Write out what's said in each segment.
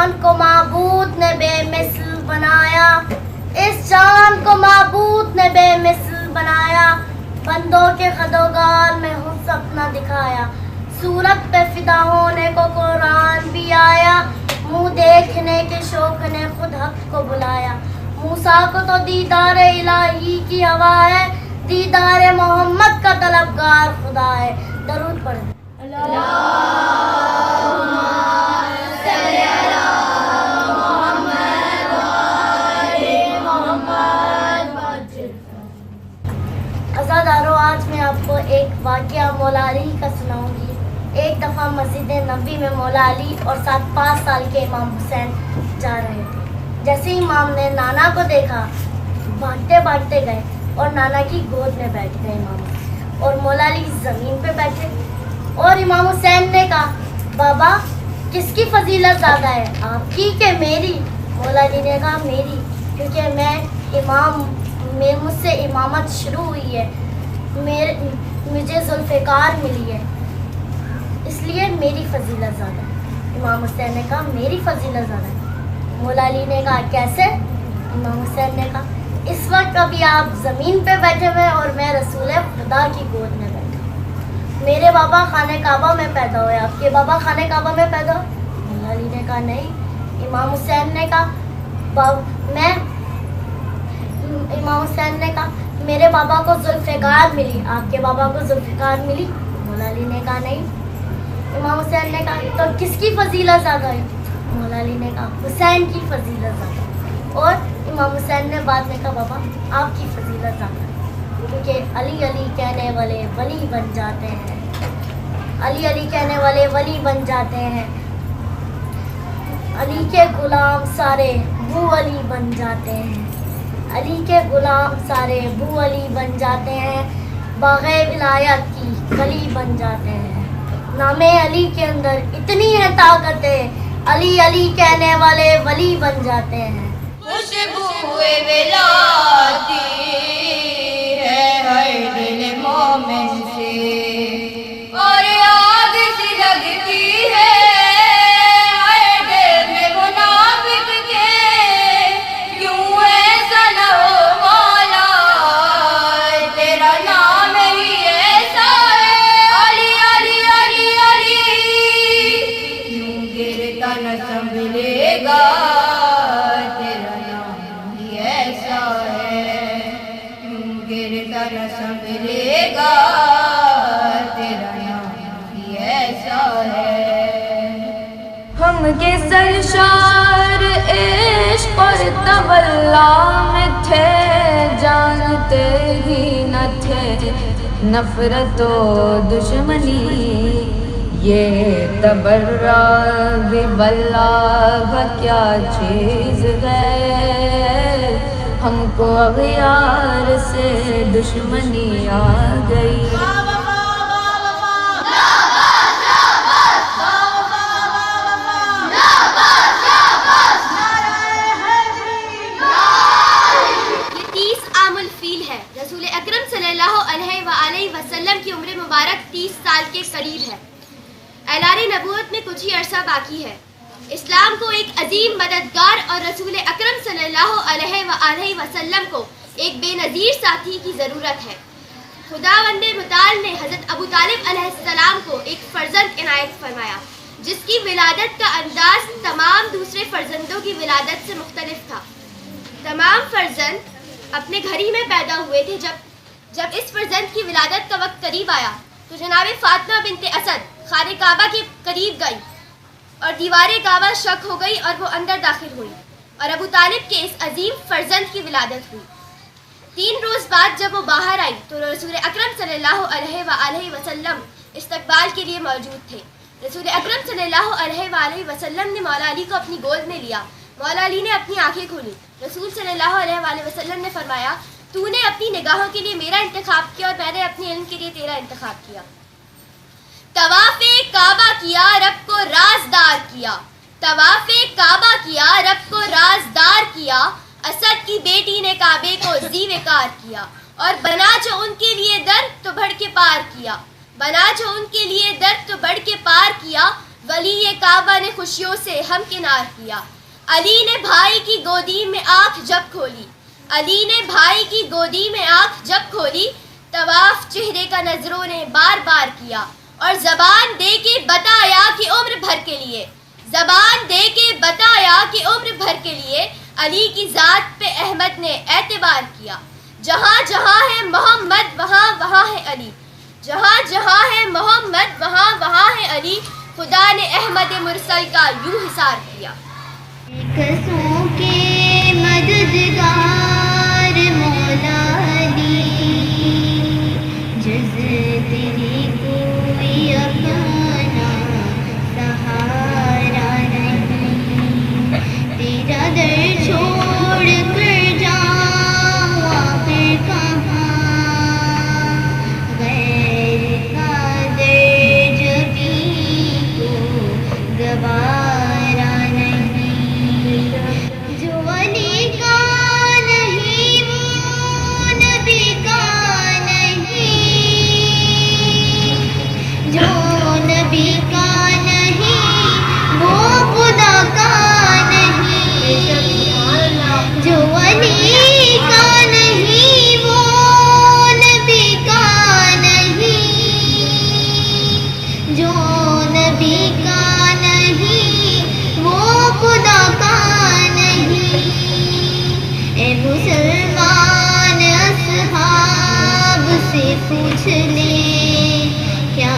جان کو معبود نے بے مثل بنایا، اس جان کو معبود نے بے مثل بنایا، بندوں کے خدوگال میں حسن اپنا دکھایا، صورت پہ فدا ہونے کو قرآن بھی آیا، منہ دیکھنے کے شوق نے خود حق کو بلایا، موسیٰ کو تو دیدار الہی کی ہوا ہے، دیدار محمد کا طلبگار خدا ہے۔ درود پڑھیں۔ عزادارو، آج میں آپ کو ایک واقعہ مولا علی کا سناؤں گی۔ ایک دفعہ مسجد نبوی میں مولا علی اور ساتھ 5 سال کے امام حسین جا رہے تھے۔ جیسے ہی امام نے نانا کو دیکھا، بھاگتے بھاگتے گئے اور نانا کی گود میں بیٹھ گئے امام، اور مولا علی زمین پہ بیٹھے، اور امام حسین نے کہا، بابا کس کی فضیلت زیادہ ہے، آپ کی کہ میری؟ مولا علی نے کہا میری، کیونکہ مجھ سے امامت شروع ہوئی ہے، مجھے ذوالفقار ملی ہے، اس لیے میری فضیلت زیادہ ہے۔ امام حسین نے کہا میری فضیلت زیادہ ہے۔ مولا علی نے کہا کیسے؟ امام حسین نے کہا اس وقت ابھی آپ زمین پہ بیٹھے ہوئے اور میں رسول خدا کی گود میں بیٹھا ہوں۔ میرے بابا خانہ کعبہ میں پیدا ہوئے، آپ کے بابا خانہ کعبہ میں پیدا ہوئے؟ مولا علی نے کہا نہیں۔ امام حسین نے کہا میرے بابا کو ذوالفقار ملی، آپ کے بابا کو ذوالفقار ملی؟ مولا علی نے کہا نہیں۔ امام حسین نے کہا تو کس کی فضیلت زیادہ ہے؟ مولا علی نے کہا حسین کی فضیلت زیادہ ہے۔ اور امام حسین نے بعد میں کہا بابا آپ کی فضیلت زیادہ ہے، کیونکہ علی علی کہنے والے ولی بن جاتے ہیں، علی علی کہنے والے ولی بن جاتے ہیں، علی کے غلام سارے بو علی بن جاتے ہیں، علی کے غلام سارے بو علی بن جاتے ہیں، باغ ولایت کی کلی بن جاتے ہیں، نام علی کے اندر اتنی ہے طاقت ہے، علی علی کہنے والے ولی بن جاتے ہیں۔ خوشبو ولادتی ہے ہر دل مومن سے، اور آگ سی لگتی ہے ہر دل میں منافق کے، کیوں ایسا نہ ہو مولا تیرا نام ہی ایسا ہے، علی علی علی علی کیوں گرتا نہ سنبھلے گا، نہ سنبھلے گا تیرا نام ہی ایسا ہے۔ ہم کے سرشار عشق اور تولا میں تھے، جانتے ہی نہ تھے نفرت و دشمنی، یہ تبرہ بھی باللہ کیا چیز ہے، ہم کو اغیار سے دشمنی آ گئی۔ یہ 30 عام الفیل ہے۔ رسول اکرم صلی اللہ علیہ وآلہ وسلم کی عمر مبارک 30 سال کے قریب ہے۔ اعلان نبوت میں کچھ ہی عرصہ باقی ہے۔ اسلام کو ایک عظیم مددگار اور رسول اکرم صلی اللہ علیہ وآلہ وسلم کو ایک بے نظیر ساتھی کی ضرورت ہے۔ خداوند متعال نے حضرت ابو طالب علیہ السلام کو ایک فرزند عنایت فرمایا، جس کی ولادت کا انداز تمام دوسرے فرزندوں کی ولادت سے مختلف تھا۔ تمام فرزند اپنے گھر ہی میں پیدا ہوئے تھے۔ جب اس فرزند کی ولادت کا وقت قریب آیا تو جناب فاطمہ بنت اسد خانہ کعبہ کے قریب گئی اور دیوار کعبہ شق ہو گئی اور وہ اندر داخل ہوئی، اور ابو طالب کے اس عظیم فرزند کی ولادت ہوئی۔ 3 روز بعد جب وہ باہر آئی تو رسول اکرم صلی اللہ علیہ وآلہ وسلم استقبال کے لیے موجود تھے۔ رسول اکرم صلی اللہ علیہ وآلہ وسلم نے مولا علی کو اپنی گود میں لیا۔ مولا علی نے اپنی آنکھیں کھولی۔ رسول صلی اللہ علیہ وآلہ وسلم نے فرمایا، تو نے اپنی نگاہوں کے لیے میرا انتخاب کیا اور میں نے اپنے علم کے لیے تیرا انتخاب کیا۔ طواف کعبہ کیا، رب کو رازدار کیا، طواف کعبہ کیا، رب کو رازدار کیا، اسد کی بیٹی نے کعبے کو زیوکار کیا، اور بنا جو ان کے لیے در تو بڑھ کے پار کیا، بنا جو ان کے لیے در تو بڑھ کے پار کیا، ولی لیے کعبہ نے خوشیوں سے ہمکنار کیا. علی نے بھائی کی گودی میں آنکھ جب کھولی، علی نے بھائی کی گودی میں آنکھ جب کھولی، طواف چہرے کا نظروں نے بار بار کیا اور زبان دے کے بتایا کہ عمر بھر کے لیے، زبان دے کے بتایا کہ عمر بھر کے لیے علی کی ذات پہ احمد نے اعتبار کیا. جہاں جہاں ہے محمد وہاں وہاں ہے علی، جہاں جہاں ہے محمد وہاں وہاں ہے علی. خدا نے احمد مرسل کا یوں حصار کیا. قصوں کے مددگار مولا علی، جز تیری کوئی اپنا سہارا نہیں. تیرا در چھوڑ کر جاؤں آخر کہاں، غیر کا در جبھی کو گوارا نہیں. جو علی کا نہیں وہ نبی کا نہیں، جو نبی کا نہیں وہ خدا کا نہیں. جو علی کا نہیں وہ نبی کا نہیں، جو نبی کا نہیں وہ خدا کا نہیں. اے مسلمان اصحاب سے پوچھ لے، کیا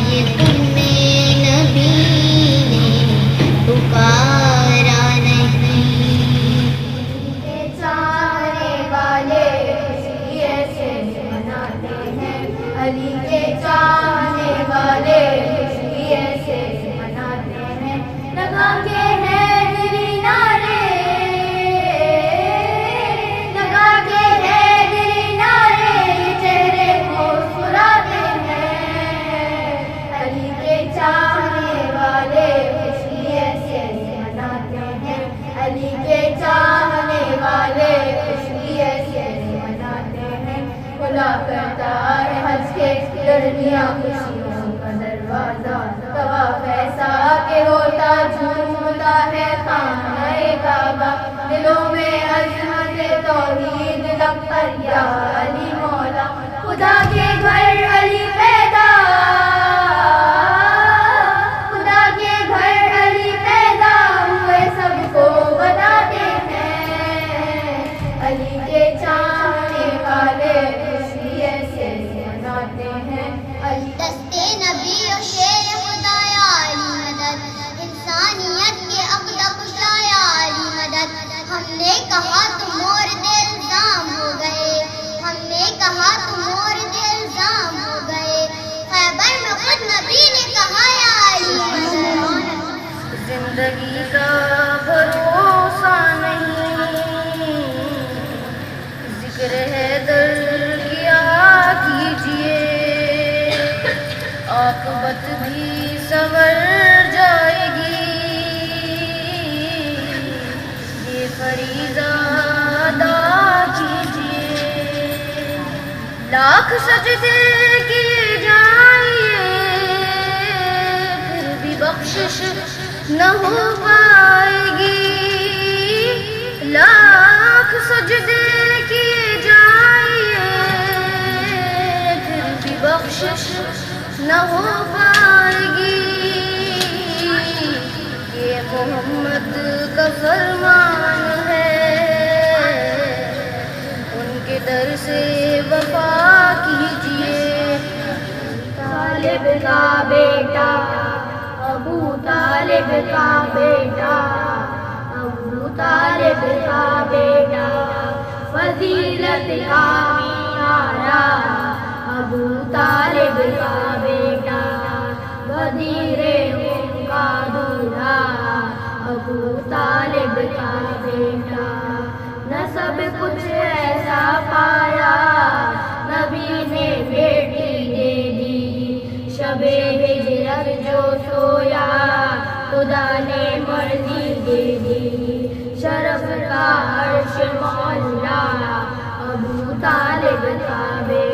یہ تمہیں نبی نے پکارا نہیں. چاہنے والے خوشی ایسے مناتے ہیں، علی کے چاہنے والے خوشی ایسے مناتے ہیں. لگا کے حیدری نعرے، لگا کے حیدری نعرے، چہرے مسکراتے ہیں. علی کے چاہنے والے خوشی ایسے مناتے ہیں، علی کے چاہنے والے خوشی ایسے مناتے ہیں. کھلا کرتا ہے حج کے درمیاں خوشیوں کا دروازہ، طواف ایسا کہ ہوتا جھومتا ہے خانہ کعبہ. دلوں میں عظمت توحید لب پر یا علی مولا، خدا کے گھر علی پیدا، خدا کے گھر علی پیدا ہوئے سب کو بتاتے ہیں. علی کے چاہنے والے خوشی ایسے مناتے ہیں. دستے نبی و شیر خدایا علی مدد، انسانیت کے عقد کشایا علی مدد. ہم نے کہا تم مورد الزام ہو گئے، ہم نے کہا تم مورد الزام ہو گئے. خیبر میں خود نبی نے کہا یا علی مدد. زندگی کا بھروسہ نہیں، ذکر ہے در کیا کیجیے، عاقبت بھی سنور جائے گی. یہ فریضہ ادا کیجیے، لاکھ سجدے کیے جائیے، پھر بھی بخشش نہ ہو پائے گی. لاکھ سجدے کیے جائیے، پھر بھی بخشش نہ ہو پائے گی. یہ محمد کا فرمان ہے، ان کے در سے وفا کیجیے. طالب کا بیٹا ابو طالب کا بیٹا، ابو طالب کا بیٹا فضیلت کا مینارہ، ابو طالب کا بیٹا وزیر کا دولہا، ابو طالب کا بیٹا. نسب کچھ ایسا پایا، نبی نے بیٹی دے دی. شب ہجرت جو سویا، خدا نے مرضی دے دی. شرف کا عرش مولا، ابو طالب کا بیٹا.